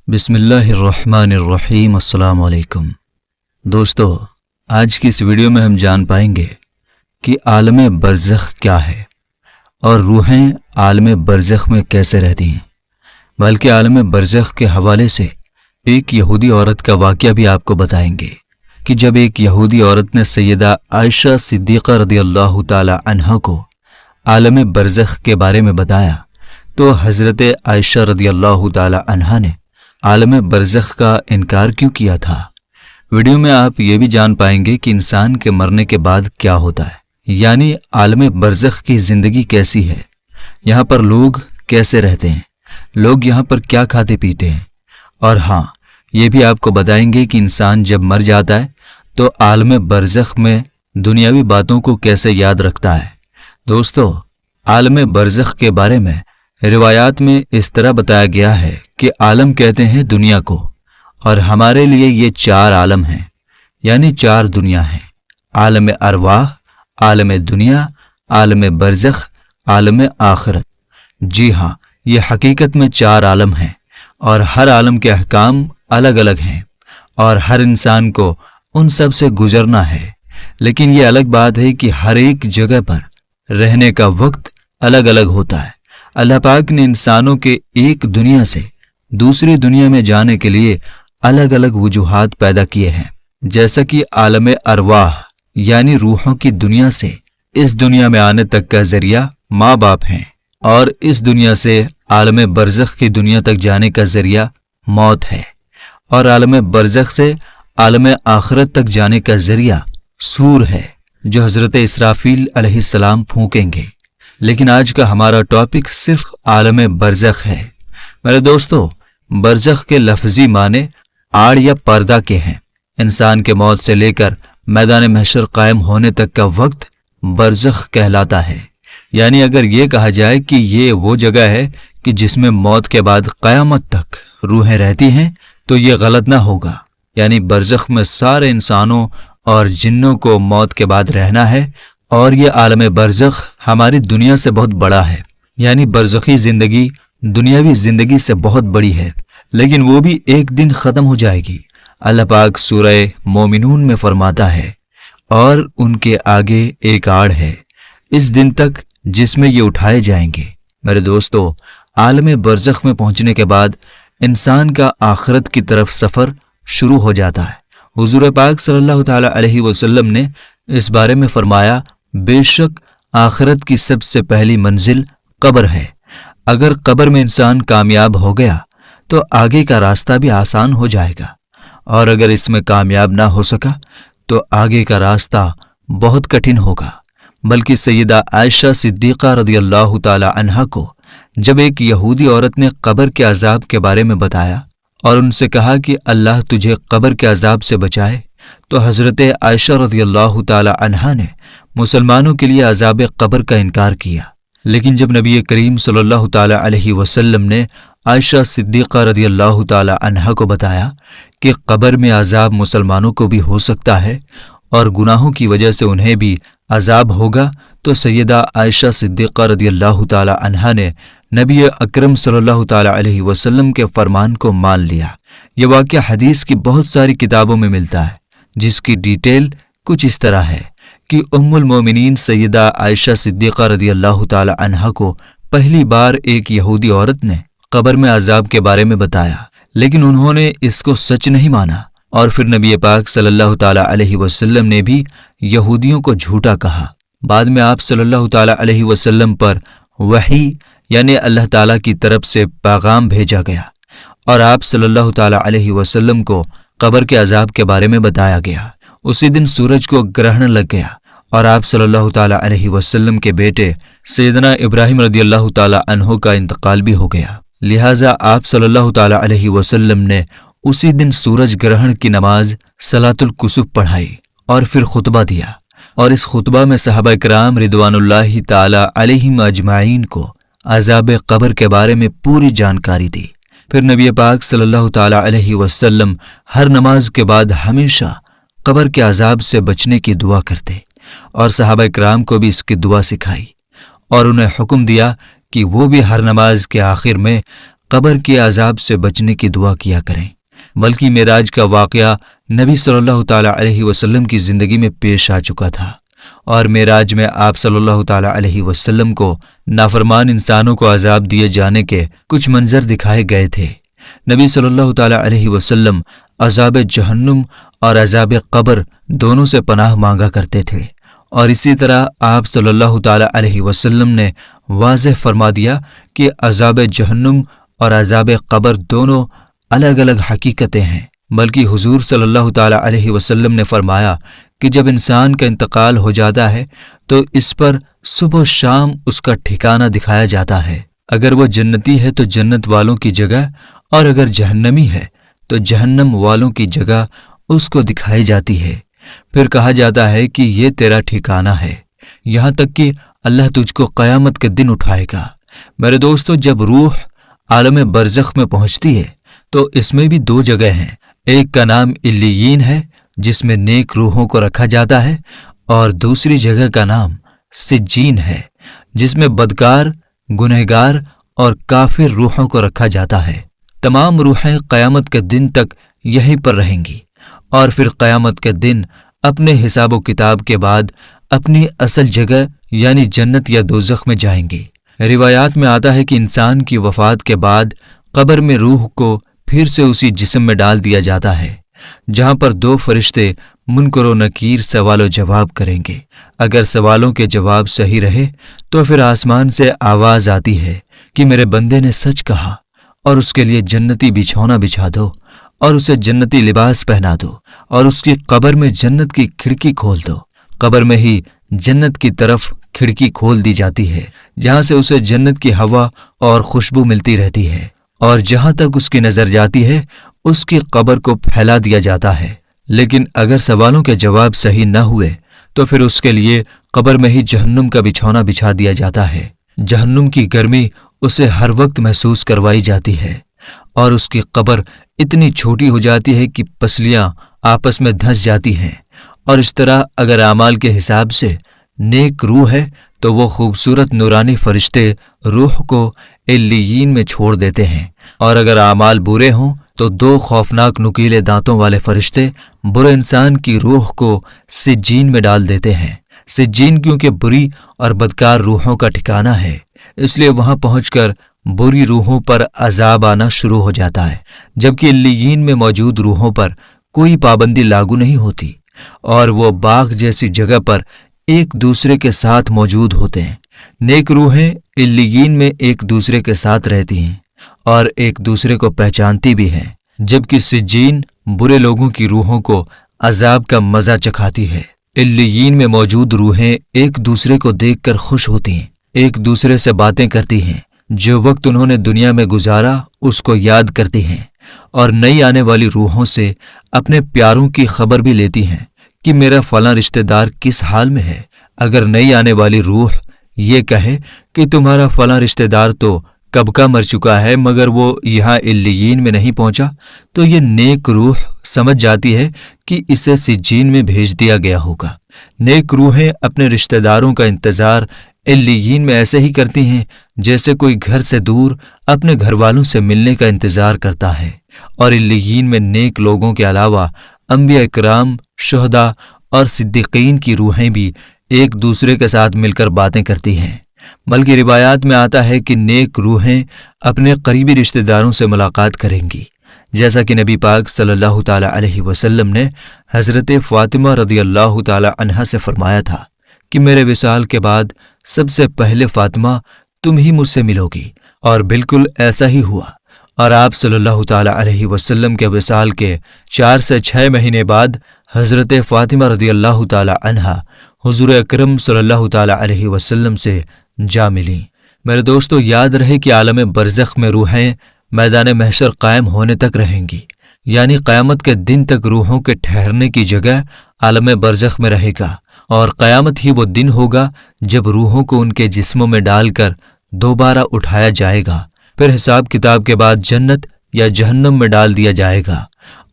بسم اللہ الرحمن الرحیم۔ السلام علیکم دوستو، آج کی اس ویڈیو میں ہم جان پائیں گے کہ عالم برزخ کیا ہے اور روحیں عالم برزخ میں کیسے رہتی ہیں، بلکہ عالم برزخ کے حوالے سے ایک یہودی عورت کا واقعہ بھی آپ کو بتائیں گے کہ جب ایک یہودی عورت نے سیدہ عائشہ صدیقہ رضی اللہ تعالی عنہا کو عالم برزخ کے بارے میں بتایا تو حضرت عائشہ رضی اللہ تعالی عنہا نے عالم برزخ کا انکار کیوں کیا تھا۔ ویڈیو میں آپ یہ بھی جان پائیں گے کہ انسان کے مرنے کے بعد کیا ہوتا ہے، یعنی عالم برزخ کی زندگی کیسی ہے، یہاں پر لوگ کیسے رہتے ہیں، لوگ یہاں پر کیا کھاتے پیتے ہیں، اور ہاں یہ بھی آپ کو بتائیں گے کہ انسان جب مر جاتا ہے تو عالم برزخ میں دنیاوی باتوں کو کیسے یاد رکھتا ہے۔ دوستو، عالم برزخ کے بارے میں روایات میں اس طرح بتایا گیا ہے کہ عالم کہتے ہیں دنیا کو، اور ہمارے لیے یہ 4 عالم ہیں، یعنی 4 دنیا ہیں: عالم ارواح، عالم دنیا، عالم برزخ، عالم آخرت۔ جی ہاں، یہ حقیقت میں 4 عالم ہیں، اور ہر عالم کے احکام الگ الگ ہیں، اور ہر انسان کو ان سب سے گزرنا ہے۔ لیکن یہ الگ بات ہے کہ ہر ایک جگہ پر رہنے کا وقت الگ الگ ہوتا ہے۔ اللہ پاک نے انسانوں کے ایک دنیا سے دوسری دنیا میں جانے کے لیے الگ الگ وجوہات پیدا کیے ہیں، جیسا کہ عالم ارواح یعنی روحوں کی دنیا سے اس دنیا میں آنے تک کا ذریعہ ماں باپ ہیں، اور اس دنیا سے عالم برزخ کی دنیا تک جانے کا ذریعہ موت ہے، اور عالم برزخ سے عالم آخرت تک جانے کا ذریعہ سور ہے جو حضرت اسرافیل علیہ السلام پھونکیں گے۔ لیکن آج کا ہمارا ٹاپک صرف عالم برزخ ہے۔ میرے دوستو، برزخ کے لفظی معنی آڑ یا پردہ کے ہیں۔ انسان کے موت سے لے کر میدان محشر قائم ہونے تک کا وقت برزخ کہلاتا ہے۔ یعنی اگر یہ کہا جائے کہ یہ وہ جگہ ہے کہ جس میں موت کے بعد قیامت تک روحیں رہتی ہیں تو یہ غلط نہ ہوگا۔ یعنی برزخ میں سارے انسانوں اور جنوں کو موت کے بعد رہنا ہے، اور یہ عالم برزخ ہماری دنیا سے بہت بڑا ہے۔ یعنی برزخی زندگی دنیاوی زندگی سے بہت بڑی ہے، لیکن وہ بھی ایک دن ختم ہو جائے گی۔ اللہ پاک سورہ مومنون میں فرماتا ہے، اور ان کے آگے ایک آڑ ہے اس دن تک جس میں یہ اٹھائے جائیں گے۔ میرے دوستو، عالم برزخ میں پہنچنے کے بعد انسان کا آخرت کی طرف سفر شروع ہو جاتا ہے۔ حضور پاک صلی اللہ تعالی علیہ وسلم نے اس بارے میں فرمایا، بے شک آخرت کی سب سے پہلی منزل قبر ہے۔ اگر قبر میں انسان کامیاب ہو گیا تو آگے کا راستہ بھی آسان ہو جائے گا، اور اگر اس میں کامیاب نہ ہو سکا تو آگے کا راستہ بہت کٹھن ہوگا۔ بلکہ سیدہ عائشہ صدیقہ رضی اللہ تعالی عنہا کو جب ایک یہودی عورت نے قبر کے عذاب کے بارے میں بتایا اور ان سے کہا کہ اللہ تجھے قبر کے عذاب سے بچائے، تو حضرت عائشہ رضی اللہ تعالی عنہا نے مسلمانوں کے لیے عذاب قبر کا انکار کیا۔ لیکن جب نبی کریم صلی اللہ تعالی علیہ وسلم نے عائشہ صدیقہ رضی اللہ تعالی عنہا کو بتایا کہ قبر میں عذاب مسلمانوں کو بھی ہو سکتا ہے اور گناہوں کی وجہ سے انہیں بھی عذاب ہوگا، تو سیدہ عائشہ صدیقہ رضی اللہ تعالی عنہا نے نبی اکرم صلی اللہ تعالی علیہ وسلم کے فرمان کو مان لیا۔ یہ واقعہ حدیث کی بہت ساری کتابوں میں ملتا ہے، جس کی ڈیٹیل کچھ اس طرح ہے کہ ام المومنین سیدہ عائشہ صدیقہ رضی اللہ تعالی عنہا کو پہلی بار ایک یہودی عورت نے قبر میں عذاب کے بارے میں بتایا، لیکن انہوں نے اس کو سچ نہیں مانا، اور پھر نبی پاک صلی اللہ تعالی علیہ وسلم نے بھی یہودیوں کو جھوٹا کہا۔ بعد میں آپ صلی اللہ تعالی علیہ وسلم پر وحی یعنی اللہ تعالی کی طرف سے پیغام بھیجا گیا، اور آپ صلی اللہ تعالی علیہ وسلم کو قبر کے عذاب کے بارے میں بتایا گیا۔ اسی دن سورج کو گرہن لگ گیا، اور آپ صلی اللہ تعالی علیہ وسلم کے بیٹے سیدنا ابراہیم رضی اللہ تعالی عنہ کا انتقال بھی ہو گیا۔ لہٰذا آپ صلی اللہ تعالی علیہ وسلم نے اسی دن سورج گرہن کی نماز صلاۃ الکسوف پڑھائی اور پھر خطبہ دیا، اور اس خطبہ میں صحابہ کرام رضوان اللہ تعالی علیہم اجمعین کو عذاب قبر کے بارے میں پوری جانکاری دی۔ پھر نبی پاک صلی اللہ تعالی علیہ وسلم ہر نماز کے بعد ہمیشہ قبر کے عذاب سے بچنے کی دعا کرتے، اور صحابہ کرام کو بھی اس کی دعا سکھائی، اور انہیں حکم دیا کہ وہ بھی ہر نماز کے آخر میں قبر کے عذاب سے بچنے کی دعا کیا کریں۔ بلکہ معراج کا واقعہ نبی صلی اللہ تعالیٰ علیہ وسلم کی زندگی میں پیش آ چکا تھا، اور معراج میں آپ صلی اللہ تعالیٰ علیہ وسلم کو نافرمان انسانوں کو عذاب دیے جانے کے کچھ منظر دکھائے گئے تھے۔ نبی صلی اللہ تعالیٰ علیہ وسلم عذاب جہنم اور عذاب قبر دونوں سے پناہ مانگا کرتے تھے، اور اسی طرح آپ صلی اللہ تعالیٰ علیہ وسلم نے واضح فرما دیا کہ عذاب جہنم اور عذاب قبر دونوں الگ الگ حقیقتیں ہیں۔ بلکہ حضور صلی اللہ تعالیٰ علیہ وسلم نے فرمایا کہ جب انسان کا انتقال ہو جاتا ہے تو اس پر صبح و شام اس کا ٹھکانہ دکھایا جاتا ہے۔ اگر وہ جنتی ہے تو جنت والوں کی جگہ، اور اگر جہنمی ہے تو جہنم والوں کی جگہ اس کو دکھائی جاتی ہے۔ پھر کہا جاتا ہے کہ یہ تیرا ٹھکانہ ہے، یہاں تک کہ اللہ تجھ کو قیامت کے دن اٹھائے گا۔ میرے دوستو، جب روح عالم برزخ میں پہنچتی ہے تو اس میں بھی دو جگہ ہیں۔ ایک کا نام علیین ہے جس میں نیک روحوں کو رکھا جاتا ہے، اور دوسری جگہ کا نام سجین ہے جس میں بدکار، گنہگار اور کافر روحوں کو رکھا جاتا ہے۔ تمام روحیں قیامت کے دن تک یہیں پر رہیں گی، اور پھر قیامت کے دن اپنے حساب و کتاب کے بعد اپنی اصل جگہ یعنی جنت یا دوزخ میں جائیں گی۔ روایات میں آتا ہے کہ انسان کی وفات کے بعد قبر میں روح کو پھر سے اسی جسم میں ڈال دیا جاتا ہے، جہاں پر دو فرشتے منکر و نکیر سوال و جواب کریں گے۔ اگر سوالوں کے جواب صحیح رہے تو پھر آسمان سے آواز آتی ہے کہ میرے بندے نے سچ کہا، اور اس کے لیے جنتی بچھونا بچھا دو، اور اسے جنتی لباس پہنا دو، اور اس کی قبر میں جنت کی کھڑکی کھول دو۔ قبر میں ہی جنت کی طرف کھڑکی کھول دی جاتی ہے، جہاں سے اسے جنت کی ہوا اور خوشبو ملتی رہتی ہے، اور جہاں تک اس کی نظر جاتی ہے اس کی قبر کو پھیلا دیا جاتا ہے۔ لیکن اگر سوالوں کے جواب صحیح نہ ہوئے تو پھر اس کے لیے قبر میں ہی جہنم کا بچھونا بچھا دیا جاتا ہے۔ جہنم کی گرمی اسے ہر وقت محسوس کروائی جاتی ہے، اور اس کی قبر اتنی چھوٹی ہو جاتی ہے کہ پسلیاں آپس میں دھنس جاتی ہیں۔ اور اس طرح اگر اعمال کے حساب سے نیک روح ہے تو وہ خوبصورت نورانی فرشتے روح کو علیین میں چھوڑ دیتے ہیں، اور اگر اعمال برے ہوں تو دو خوفناک نکیلے دانتوں والے فرشتے برے انسان کی روح کو سجین میں ڈال دیتے ہیں۔ سجین کیونکہ بری اور بدکار روحوں کا ٹھکانہ ہے، اس لیے وہاں پہنچ کر بری روحوں پر عذاب آنا شروع ہو جاتا ہے، جبکہ علیین میں موجود روحوں پر کوئی پابندی لاگو نہیں ہوتی، اور وہ باغ جیسی جگہ پر ایک دوسرے کے ساتھ موجود ہوتے ہیں۔ نیک روحیں علیین میں ایک دوسرے کے ساتھ رہتی ہیں اور ایک دوسرے کو پہچانتی بھی ہیں، جبکہ سجین برے لوگوں کی روحوں کو عذاب کا مزہ چکھاتی ہے۔ علیین میں موجود روحیں ایک دوسرے کو دیکھ کر خوش ہوتی ہیں، ایک دوسرے سے باتیں کرتی ہیں، جو وقت انہوں نے دنیا میں گزارا اس کو یاد کرتی ہیں، اور نئی آنے والی روحوں سے اپنے پیاروں کی خبر بھی لیتی ہیں کہ میرا فلاں رشتہ دار کس حال میں ہے۔ اگر نئی آنے والی روح یہ کہے کہ تمہارا فلاں رشتہ دار تو کب کا مر چکا ہے مگر وہ یہاں علیین میں نہیں پہنچا، تو یہ نیک روح سمجھ جاتی ہے کہ اسے سجین میں بھیج دیا گیا ہوگا۔ نیک روحیں اپنے رشتہ داروں کا انتظار علیین میں ایسے ہی کرتی ہیں جیسے کوئی گھر سے دور اپنے گھر والوں سے ملنے کا انتظار کرتا ہے، اور علیین میں نیک لوگوں کے علاوہ انبیاء اکرام، شہداء اور صدیقین کی روحیں بھی ایک دوسرے کے ساتھ مل کر باتیں کرتی ہیں۔ بلکہ روایات میں آتا ہے کہ نیک روحیں اپنے قریبی رشتہ داروں سے ملاقات کریں گی، جیسا کہ نبی پاک صلی اللہ تعالیٰ علیہ وسلم نے حضرت فاطمہ رضی اللہ تعالیٰ عنہا سے فرمایا تھا کہ میرے وصال کے بعد سب سے پہلے فاطمہ تم ہی مجھ سے ملو گی، اور بالکل ایسا ہی ہوا۔ اور آپ صلی اللہ تعالیٰ علیہ وسلم کے وصال کے 4 سے 6 مہینے بعد حضرت فاطمہ رضی اللہ تعالیٰ عنہا حضور اکرم صلی اللہ تعالیٰ علیہ وسلم سے جا ملیں۔ میرے دوستو، یاد رہے کہ عالم برزخ میں روحیں میدان محشر قائم ہونے تک رہیں گی، یعنی قیامت کے دن تک روحوں کے ٹھہرنے کی جگہ عالم برزخ میں رہے گا، اور قیامت ہی وہ دن ہوگا جب روحوں کو ان کے جسموں میں ڈال کر دوبارہ اٹھایا جائے گا، پھر حساب کتاب کے بعد جنت یا جہنم میں ڈال دیا جائے گا،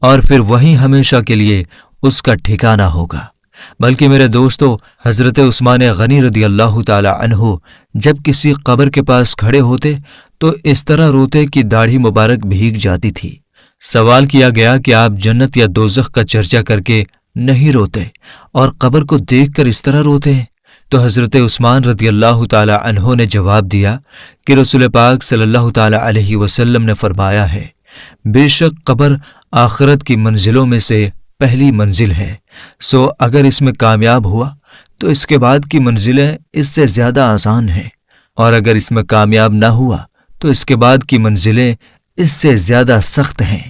اور پھر وہیں ہمیشہ کے لیے اس کا ٹھکانہ ہوگا۔ بلکہ میرے دوستو، حضرت عثمان غنی رضی اللہ تعالی عنہ جب کسی قبر کے پاس کھڑے ہوتے تو اس طرح روتے کہ داڑھی مبارک بھیگ جاتی تھی۔ سوال کیا گیا کہ آپ جنت یا دوزخ کا چرچا کر کے نہیں روتے اور قبر کو دیکھ کر اس طرح روتے ہیں؟ تو حضرت عثمان رضی اللہ تعالی عنہ نے جواب دیا کہ رسول پاک صلی اللہ تعالی علیہ وسلم نے فرمایا ہے، بے شک قبر آخرت کی منزلوں میں سے پہلی منزل ہے، سو اگر اس میں کامیاب ہوا تو اس کے بعد کی منزلیں اس سے زیادہ آسان ہیں، اور اگر اس میں کامیاب نہ ہوا تو اس کے بعد کی منزلیں اس سے زیادہ سخت ہیں۔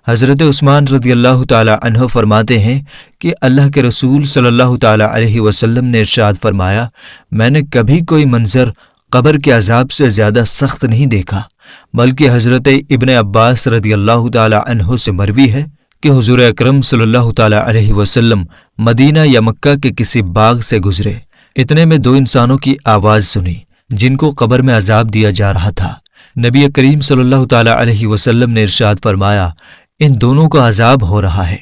حضرت عثمان رضی اللہ تعالی عنہ فرماتے ہیں کہ اللہ کے رسول صلی اللہ تعالی علیہ وسلم نے ارشاد فرمایا، میں نے کبھی کوئی منظر قبر کے عذاب سے زیادہ سخت نہیں دیکھا، بلکہ حضرت ابن عباس رضی اللہ تعالی عنہ سے مروی ہے کہ حضور اکرم صلی اللہ تعالی علیہ وسلم مدینہ یا مکہ کے کسی باغ سے گزرے، اتنے میں دو انسانوں کی آواز سنی جن کو قبر میں عذاب دیا جا رہا تھا۔ نبی کریم صلی اللہ تعالی علیہ وسلم نے ارشاد فرمایا، ان دونوں کو عذاب ہو رہا ہے،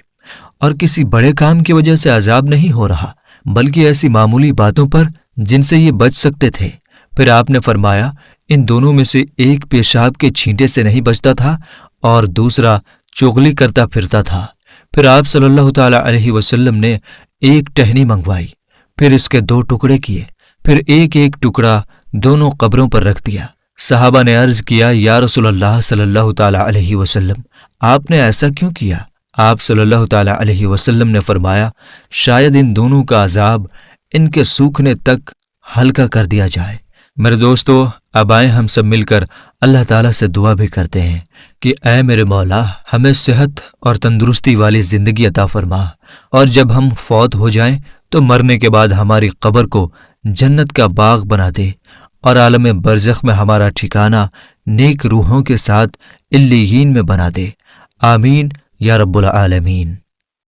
اور کسی بڑے کام کی وجہ سے عذاب نہیں ہو رہا، بلکہ ایسی معمولی باتوں پر جن سے یہ بچ سکتے تھے۔ پھر آپ نے فرمایا، ان دونوں میں سے ایک پیشاب کے چھینٹے سے نہیں بچتا تھا اور دوسرا چغلی کرتا پھرتا تھا۔ پھر آپ صلی اللہ تعالی علیہ وسلم نے ایک ٹہنی منگوائی، پھر اس کے دو ٹکڑے کیے، پھر ایک ایک ٹکڑا دونوں قبروں پر رکھ دیا۔ صحابہ نے عرض کیا، یا رسول اللہ صلی اللہ تعالی علیہ وسلم، آپ نے ایسا کیوں کیا؟ آپ صلی اللہ تعالی علیہ وسلم نے فرمایا، شاید ان دونوں کا عذاب ان کے سوکھنے تک ہلکا کر دیا جائے۔ میرے دوستو، اب آئیں ہم سب مل کر اللہ تعالیٰ سے دعا بھی کرتے ہیں کہ اے میرے مولا، ہمیں صحت اور تندرستی والی زندگی عطا فرما، اور جب ہم فوت ہو جائیں تو مرنے کے بعد ہماری قبر کو جنت کا باغ بنا دے، اور عالم برزخ میں ہمارا ٹھکانہ نیک روحوں کے ساتھ علیین میں بنا دے۔ آمین یا رب العالمین۔